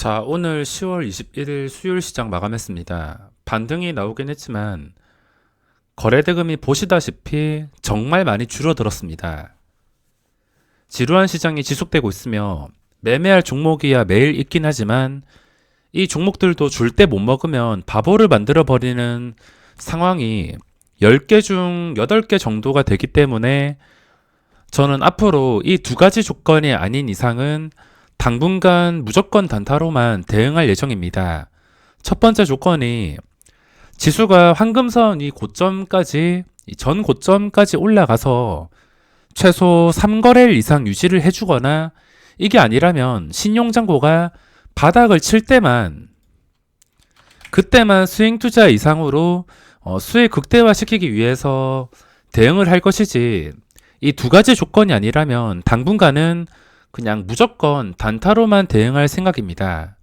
자, 오늘 10월 21일 수요일 시장 마감했습니다. 반등이 나오긴 했지만 거래대금이 보시다시피 정말 많이 줄어들었습니다. 지루한 시장이 지속되고 있으며 매매할 종목이야 매일 있긴 하지만 이 종목들도 줄 때 못 먹으면 바보를 만들어 버리는 상황이 10개 중 8개 정도가 되기 때문에 저는 앞으로 이 두 가지 조건이 아닌 이상은 당분간 무조건 단타로만 대응할 예정입니다. 첫 번째 조건이 지수가 황금선 이 고점까지, 전 고점까지 올라가서 최소 3거래일 이상 유지를 해주거나 이게 아니라면 신용잔고가 바닥을 칠 때만, 그때만 스윙 투자 이상으로 수익 극대화시키기 위해서 대응을 할 것이지, 이 두 가지 조건이 아니라면 당분간은 그냥 무조건 단타로만 대응할 생각입니다.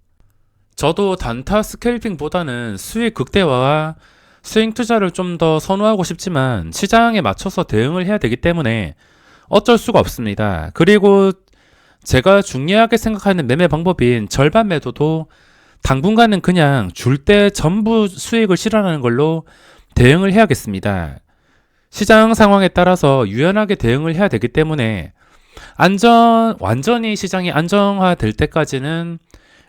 저도 단타 스캘핑보다는 수익 극대화와 스윙 투자를 좀 더 선호하고 싶지만 시장에 맞춰서 대응을 해야 되기 때문에 어쩔 수가 없습니다. 그리고 제가 중요하게 생각하는 매매 방법인 절반 매도도 당분간은 그냥 줄 때 전부 수익을 실현하는 걸로 대응을 해야겠습니다. 시장 상황에 따라서 유연하게 대응을 해야 되기 때문에 완전히 시장이 안정화될 때까지는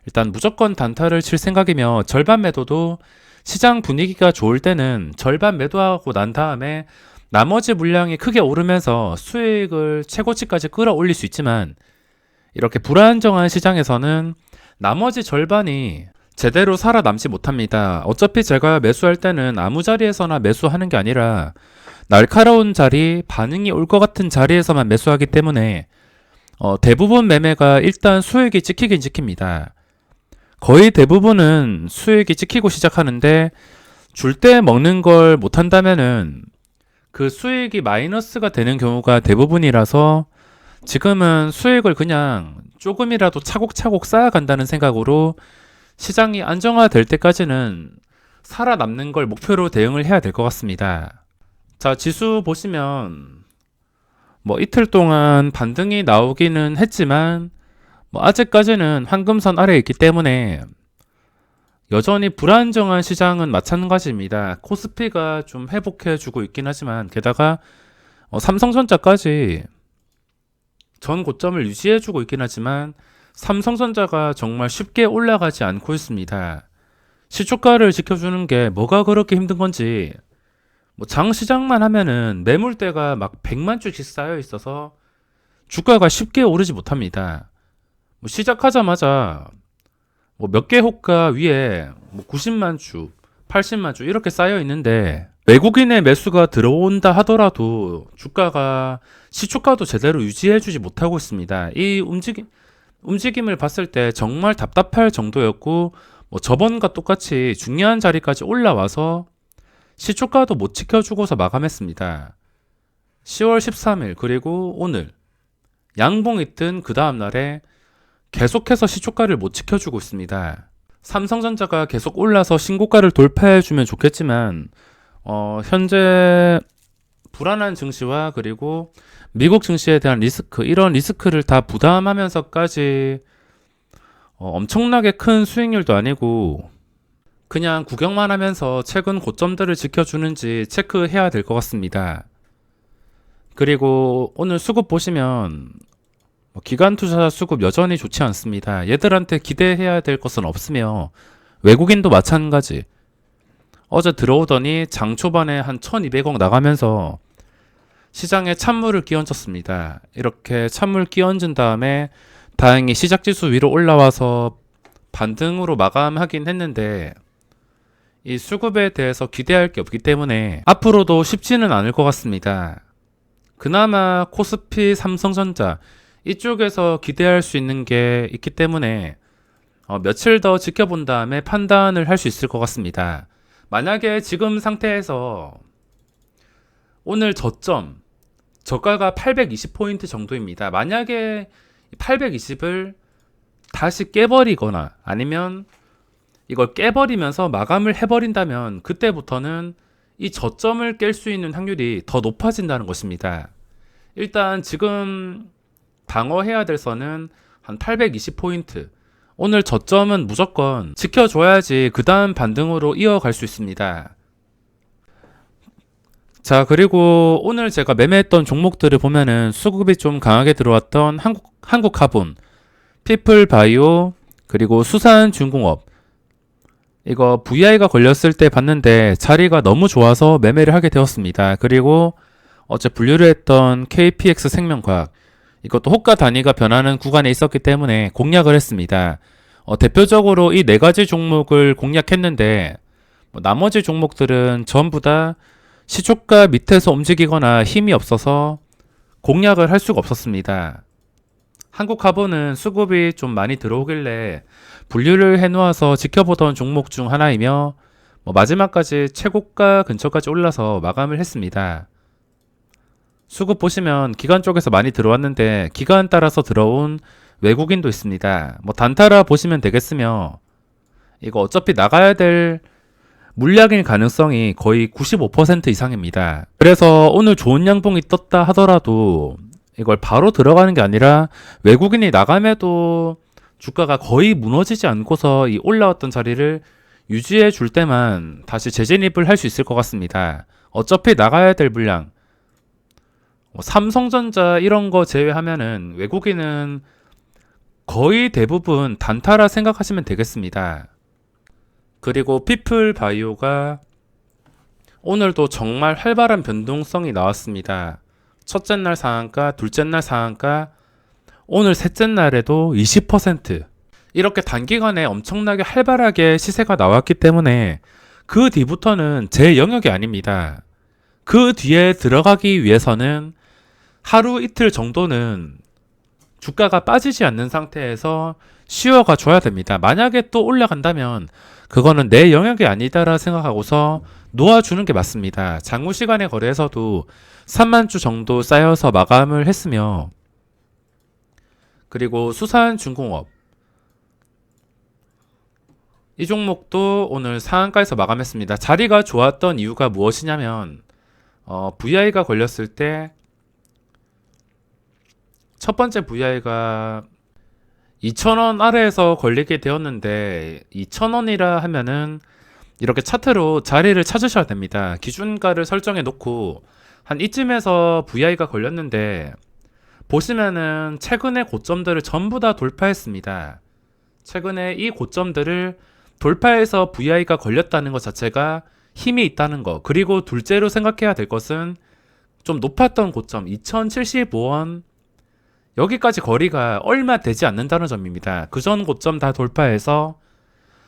일단 무조건 단타를 칠 생각이며, 절반 매도도 시장 분위기가 좋을 때는 절반 매도하고 난 다음에 나머지 물량이 크게 오르면서 수익을 최고치까지 끌어올릴 수 있지만, 이렇게 불안정한 시장에서는 나머지 절반이 제대로 살아남지 못합니다. 어차피 제가 매수할 때는 아무 자리에서나 매수하는 게 아니라 날카로운 자리, 반응이 올 것 같은 자리에서만 매수하기 때문에 대부분 매매가 일단 수익이 찍히긴 찍힙니다. 거의 대부분은 수익이 찍히고 시작하는데 줄 때 먹는 걸 못한다면은 그 수익이 마이너스가 되는 경우가 대부분이라서 지금은 수익을 그냥 조금이라도 차곡차곡 쌓아간다는 생각으로 시장이 안정화될 때까지는 살아남는 걸 목표로 대응을 해야 될 것 같습니다. 자, 지수 보시면 이틀 동안 반등이 나오기는 했지만 아직까지는 황금선 아래에 있기 때문에 여전히 불안정한 시장은 마찬가지입니다. 코스피가 좀 회복해주고 있긴 하지만 게다가 삼성전자까지 전 고점을 유지해주고 있긴 하지만 삼성전자가 정말 쉽게 올라가지 않고 있습니다. 시초가를 지켜주는 게 뭐가 그렇게 힘든 건지, 장 시장만 하면은 매물대가 막 100만 주씩 쌓여 있어서 주가가 쉽게 오르지 못합니다. 시작하자마자 몇 개 호가 위에 90만 주, 80만 주 이렇게 쌓여 있는데 외국인의 매수가 들어온다 하더라도 주가가 시초가도 제대로 유지해주지 못하고 있습니다. 이 움직임을 봤을 때 정말 답답할 정도였고, 저번과 똑같이 중요한 자리까지 올라와서 시초가도 못 지켜주고서 마감했습니다. 10월 13일 그리고 오늘 양봉이 뜬 그 다음날에 계속해서 시초가를 못 지켜주고 있습니다. 삼성전자가 계속 올라서 신고가를 돌파해주면 좋겠지만 현재 불안한 증시와 그리고 미국 증시에 대한 리스크, 이런 리스크를 다 부담하면서까지 엄청나게 큰 수익률도 아니고 그냥 구경만 하면서 최근 고점들을 지켜주는지 체크해야 될 것 같습니다. 그리고 오늘 수급 보시면 기관 투자자 수급 여전히 좋지 않습니다. 얘들한테 기대해야 될 것은 없으며 외국인도 마찬가지. 어제 들어오더니 장 초반에 한 1200억 나가면서 시장에 찬물을 끼얹었습니다. 이렇게 찬물 끼얹은 다음에 다행히 시작지수 위로 올라와서 반등으로 마감하긴 했는데 이 수급에 대해서 기대할 게 없기 때문에 앞으로도 쉽지는 않을 것 같습니다. 그나마 코스피, 삼성전자 이쪽에서 기대할 수 있는 게 있기 때문에 며칠 더 지켜본 다음에 판단을 할 수 있을 것 같습니다. 만약에 지금 상태에서 오늘 저가가 820포인트 정도입니다. 만약에 820을 다시 깨버리거나 아니면 이걸 깨버리면서 마감을 해버린다면 그때부터는 이 저점을 깰 수 있는 확률이 더 높아진다는 것입니다. 일단 지금 방어해야 될 선은 한 820포인트, 오늘 저점은 무조건 지켜줘야지 그 다음 반등으로 이어갈 수 있습니다. 자, 그리고 오늘 제가 매매했던 종목들을 보면은 수급이 좀 강하게 들어왔던 한국카본, 피플바이오, 그리고 수산중공업. 이거 VI가 걸렸을 때 봤는데 자리가 너무 좋아서 매매를 하게 되었습니다. 그리고 어제 분류를 했던 KPX 생명과학. 이것도 호가 단위가 변하는 구간에 있었기 때문에 공략을 했습니다. 대표적으로 이 네 가지 종목을 공략했는데 나머지 종목들은 전부 다 시초가 밑에서 움직이거나 힘이 없어서 공략을 할 수가 없었습니다. 한국카본은 수급이 좀 많이 들어오길래 분류를 해놓아서 지켜보던 종목 중 하나이며 마지막까지 최고가 근처까지 올라서 마감을 했습니다. 수급 보시면 기관 쪽에서 많이 들어왔는데 기간 따라서 들어온 외국인도 있습니다. 단타라 보시면 되겠으며 이거 어차피 나가야 될 물량일 가능성이 거의 95% 이상입니다. 그래서 오늘 좋은 양봉이 떴다 하더라도 이걸 바로 들어가는 게 아니라 외국인이 나감에도 주가가 거의 무너지지 않고서 이 올라왔던 자리를 유지해 줄 때만 다시 재진입을 할 수 있을 것 같습니다. 어차피 나가야 될 물량 삼성전자 이런 거 제외하면은 외국인은 거의 대부분 단타라 생각하시면 되겠습니다. 그리고 피플바이오가 오늘도 정말 활발한 변동성이 나왔습니다. 첫째 날 상한가, 둘째 날 상한가, 오늘 셋째 날에도 20% 이렇게 단기간에 엄청나게 활발하게 시세가 나왔기 때문에 그 뒤부터는 제 영역이 아닙니다. 그 뒤에 들어가기 위해서는 하루 이틀 정도는 주가가 빠지지 않는 상태에서 쉬어가 줘야 됩니다. 만약에 또 올라간다면 그거는 내 영역이 아니다라 생각하고서 놓아주는 게 맞습니다. 장후 시간의 거래에서도 3만 주 정도 쌓여서 마감을 했으며 그리고 수산중공업 이 종목도 오늘 상한가에서 마감했습니다. 자리가 좋았던 이유가 무엇이냐면 VI가 걸렸을 때 첫 번째 VI가 2,000원 아래에서 걸리게 되었는데 2,000원이라 하면은 이렇게 차트로 자리를 찾으셔야 됩니다. 기준가를 설정해 놓고 한 이쯤에서 VI가 걸렸는데 보시면은 최근의 고점들을 전부 다 돌파했습니다. 최근에 이 고점들을 돌파해서 VI가 걸렸다는 것 자체가 힘이 있다는 것. 그리고 둘째로 생각해야 될 것은 좀 높았던 고점 2,075원 여기까지 거리가 얼마 되지 않는다는 점입니다. 그 전 고점 다 돌파해서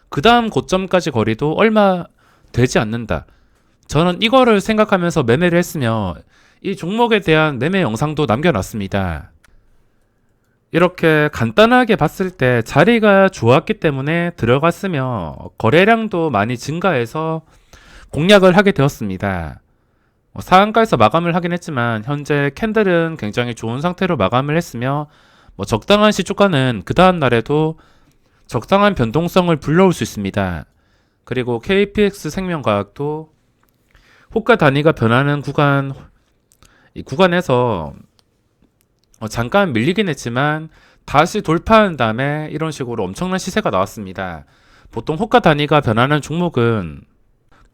그 다음 고점까지 거리도 얼마 되지 않는다. 저는 이거를 생각하면서 매매를 했으며 이 종목에 대한 매매 영상도 남겨놨습니다. 이렇게 간단하게 봤을 때 자리가 좋았기 때문에 들어갔으며 거래량도 많이 증가해서 공략을 하게 되었습니다. 상한가에서 마감을 하긴 했지만 현재 캔들은 굉장히 좋은 상태로 마감을 했으며 적당한 시초가는 그 다음 날에도 적당한 변동성을 불러올 수 있습니다. 그리고 KPX 생명과학도 호가 단위가 변하는 이 구간에서 잠깐 밀리긴 했지만 다시 돌파한 다음에 이런 식으로 엄청난 시세가 나왔습니다. 보통 호가 단위가 변하는 종목은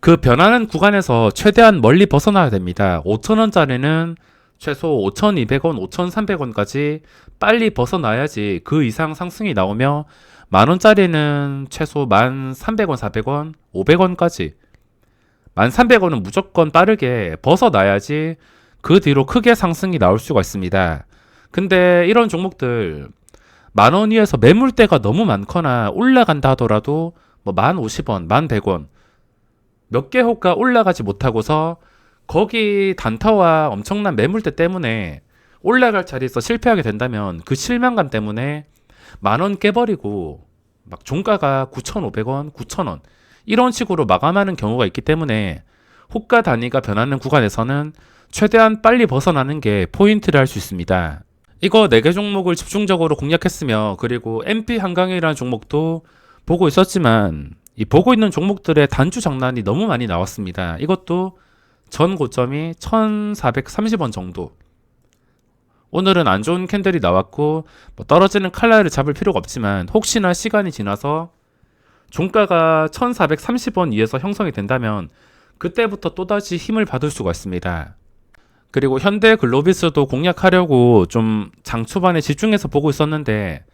그 변하는 구간에서 최대한 멀리 벗어나야 됩니다. 5,000원짜리는 최소 5,200원, 5,300원까지 빨리 벗어나야지 그 이상 상승이 나오며 만원짜리는 최소 1,300원, 400원, 500원까지 1,300원은 무조건 빠르게 벗어나야지 그 뒤로 크게 상승이 나올 수가 있습니다. 근데 이런 종목들 만원 위에서 매물대가 너무 많거나 올라간다 하더라도 1,050원, 1,100원 몇 개 호가 올라가지 못하고서 거기 단타와 엄청난 매물대 때문에 올라갈 자리에서 실패하게 된다면 그 실망감 때문에 만원 깨버리고 막 종가가 9,500원, 9,000원 이런 식으로 마감하는 경우가 있기 때문에 호가 단위가 변하는 구간에서는 최대한 빨리 벗어나는 게 포인트를 할 수 있습니다. 이거 4개 종목을 집중적으로 공략했으며 그리고 MP 한강이라는 종목도 보고 있었지만 이 보고 있는 종목들의 단주 장난이 너무 많이 나왔습니다. 이것도 전 고점이 1,430원 정도 오늘은 안 좋은 캔들이 나왔고 뭐 떨어지는 칼날을 잡을 필요가 없지만 혹시나 시간이 지나서 종가가 1430원 위에서 형성이 된다면 그때부터 또다시 힘을 받을 수가 있습니다. 그리고 현대글로비스도 공략하려고 좀 장 초반에 집중해서 보고 있었는데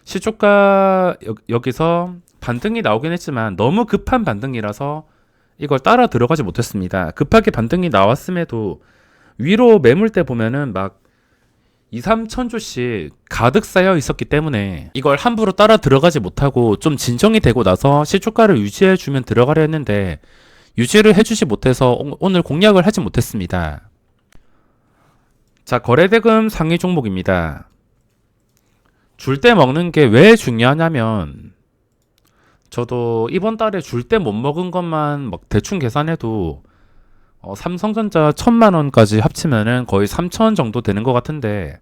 시초가 여기서 반등이 나오긴 했지만 너무 급한 반등이라서 이걸 따라 들어가지 못했습니다. 급하게 반등이 나왔음에도 위로 매물대 보면은 막 2, 3천 주씩 가득 쌓여 있었기 때문에 이걸 함부로 따라 들어가지 못하고 좀 진정이 되고 나서 시초가를 유지해주면 들어가려 했는데 유지를 해주지 못해서 오늘 공략을 하지 못했습니다. 자, 거래대금 상위 종목입니다. 줄 때 먹는 게 왜 중요하냐면 저도 이번 달에 줄 때 못 먹은 것만 막 대충 계산해도 삼성전자 1000만원까지 합치면은 거의 3000원 정도 되는 것 같은데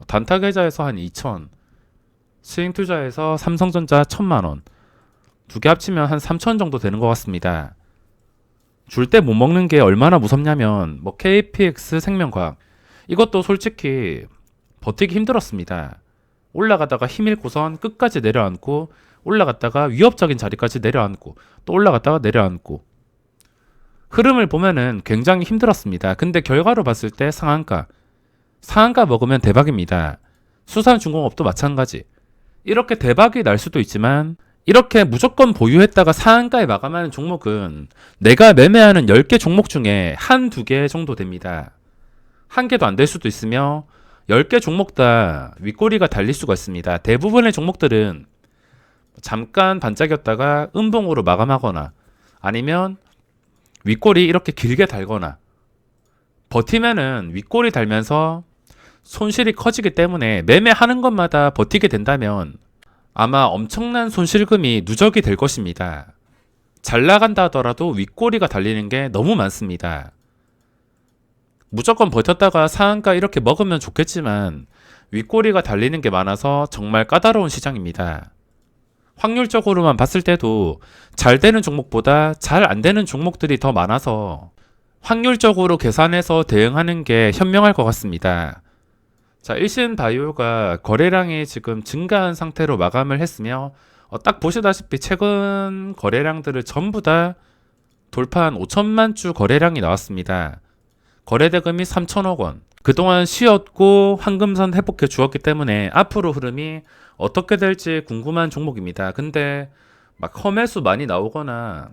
단타 계좌에서 한 2000, 스윙 투자에서 삼성전자 1000만원 두 개 합치면 한 3000원 정도 되는 것 같습니다. 줄 때 못 먹는 게 얼마나 무섭냐면 뭐 KPX 생명과학 이것도 솔직히 버티기 힘들었습니다. 올라가다가 힘 잃고선 끝까지 내려앉고 올라갔다가 위협적인 자리까지 내려앉고 또 올라갔다가 내려앉고 흐름을 보면은 굉장히 힘들었습니다. 근데 결과로 봤을 때 상한가 먹으면 대박입니다. 수산중공업도 마찬가지. 이렇게 대박이 날 수도 있지만 이렇게 무조건 보유했다가 상한가에 마감하는 종목은 내가 매매하는 10개 종목 중에 한두 개 정도 됩니다. 한 개도 안 될 수도 있으며 10개 종목 다 윗꼬리가 달릴 수가 있습니다. 대부분의 종목들은 잠깐 반짝였다가 음봉으로 마감하거나 아니면 윗꼬리 이렇게 길게 달거나 버티면은 윗꼬리 달면서 손실이 커지기 때문에 매매하는 것마다 버티게 된다면 아마 엄청난 손실금이 누적이 될 것입니다. 잘 나간다 하더라도 윗꼬리가 달리는 게 너무 많습니다. 무조건 버텼다가 상한가 이렇게 먹으면 좋겠지만 윗꼬리가 달리는 게 많아서 정말 까다로운 시장입니다. 확률적으로만 봤을 때도 잘 되는 종목보다 잘 안 되는 종목들이 더 많아서 확률적으로 계산해서 대응하는 게 현명할 것 같습니다. 자, 일신바이오가 거래량이 지금 증가한 상태로 마감을 했으며 딱 보시다시피 최근 거래량들을 전부 다 돌파한 5천만 주 거래량이 나왔습니다. 거래대금이 3천억 원. 그동안 쉬었고 황금선 회복해 주었기 때문에 앞으로 흐름이 어떻게 될지 궁금한 종목입니다. 근데 막 허매수 많이 나오거나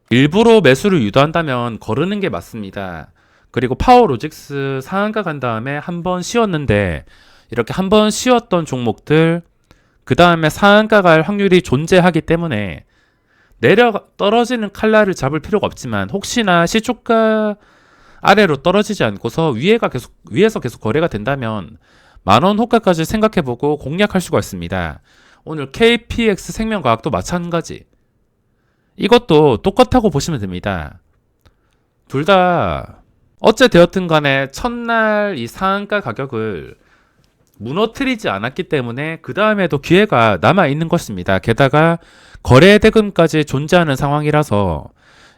일부러 매수를 유도한다면 거르는 게 맞습니다. 그리고 파워로직스 상한가 간 다음에 한 번 쉬었는데 이렇게 한 번 쉬었던 종목들 그 다음에 상한가 갈 확률이 존재하기 때문에 떨어지는 칼날을 잡을 필요가 없지만 혹시나 시초가 아래로 떨어지지 않고서 위에서 계속 거래가 된다면 만원 호가까지 생각해보고 공략할 수가 있습니다. 오늘 KPX 생명과학도 마찬가지. 이것도 똑같다고 보시면 됩니다. 둘 다 어째 되었든 간에 첫날 이 상한가 가격을 무너뜨리지 않았기 때문에 그 다음에도 기회가 남아있는 것입니다. 게다가 거래 대금까지 존재하는 상황이라서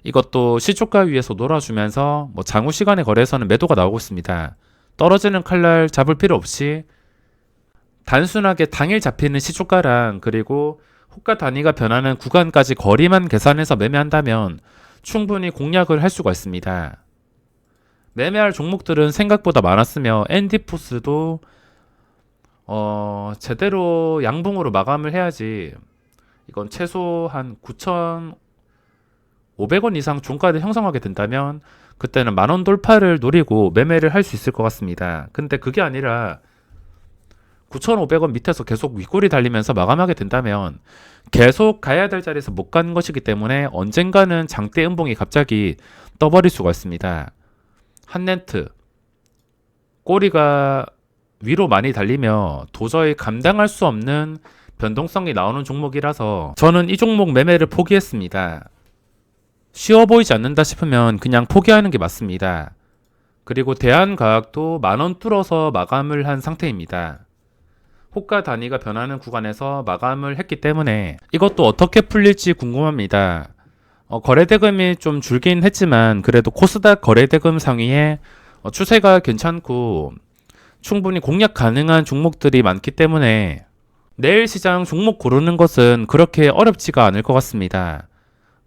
이것도 시초가 위에서 놀아주면서 뭐 장후 시간의 거래에서는 매도가 나오고 있습니다. 떨어지는 칼날 잡을 필요 없이 단순하게 당일 잡히는 시초가랑 그리고 호가 단위가 변하는 구간까지 거리만 계산해서 매매한다면 충분히 공략을 할 수가 있습니다. 매매할 종목들은 생각보다 많았으며 엔디포스도 제대로 양봉으로 마감을 해야지 이건 최소 한 9,500원 이상 종가를 형성하게 된다면 그때는 만원 돌파를 노리고 매매를 할 수 있을 것 같습니다. 근데 그게 아니라 9,500원 밑에서 계속 윗골이 달리면서 마감하게 된다면 계속 가야 될 자리에서 못 간 것이기 때문에 언젠가는 장대 음봉이 갑자기 떠버릴 수가 있습니다. 한렌트 꼬리가 위로 많이 달리며 도저히 감당할 수 없는 변동성이 나오는 종목이라서 저는 이 종목 매매를 포기했습니다. 쉬워 보이지 않는다 싶으면 그냥 포기하는 게 맞습니다. 그리고 대한과학도 만원 뚫어서 마감을 한 상태입니다. 호가 단위가 변하는 구간에서 마감을 했기 때문에 이것도 어떻게 풀릴지 궁금합니다. 거래대금이 좀 줄긴 했지만 그래도 코스닥 거래대금 상위에 추세가 괜찮고 충분히 공략 가능한 종목들이 많기 때문에 내일 시장 종목 고르는 것은 그렇게 어렵지가 않을 것 같습니다.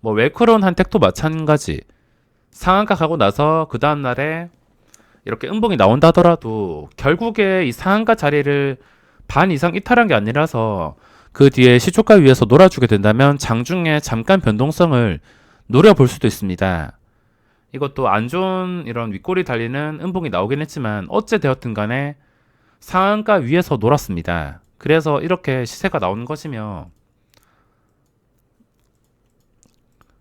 뭐 웰크론 한택도 마찬가지. 상한가 가고 나서 그 다음날에 이렇게 음봉이 나온다 하더라도 결국에 이 상한가 자리를 반 이상 이탈한 게 아니라서 그 뒤에 시초가 위에서 놀아주게 된다면 장중에 잠깐 변동성을 노려볼 수도 있습니다. 이것도 안 좋은 이런 윗골이 달리는 음봉이 나오긴 했지만 어째 되었든 간에 상한가 위에서 놀았습니다. 그래서 이렇게 시세가 나오는 것이며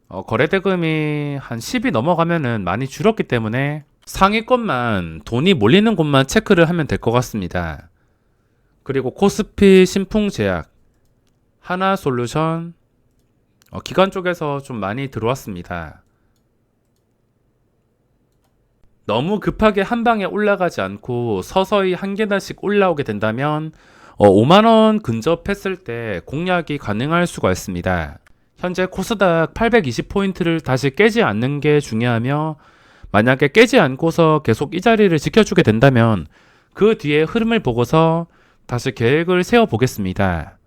거래대금이 한 10이 넘어가면은 많이 줄었기 때문에 상위권만 돈이 몰리는 곳만 체크를 하면 될 것 같습니다. 그리고 코스피, 신풍제약, 하나솔루션, 기관 쪽에서 좀 많이 들어왔습니다. 너무 급하게 한 방에 올라가지 않고 서서히 한 계단씩 올라오게 된다면 5만원 근접했을 때 공략이 가능할 수가 있습니다. 현재 코스닥 820포인트를 다시 깨지 않는 게 중요하며 만약에 깨지 않고서 계속 이 자리를 지켜주게 된다면 그 뒤에 흐름을 보고서 다시 계획을 세워 보겠습니다.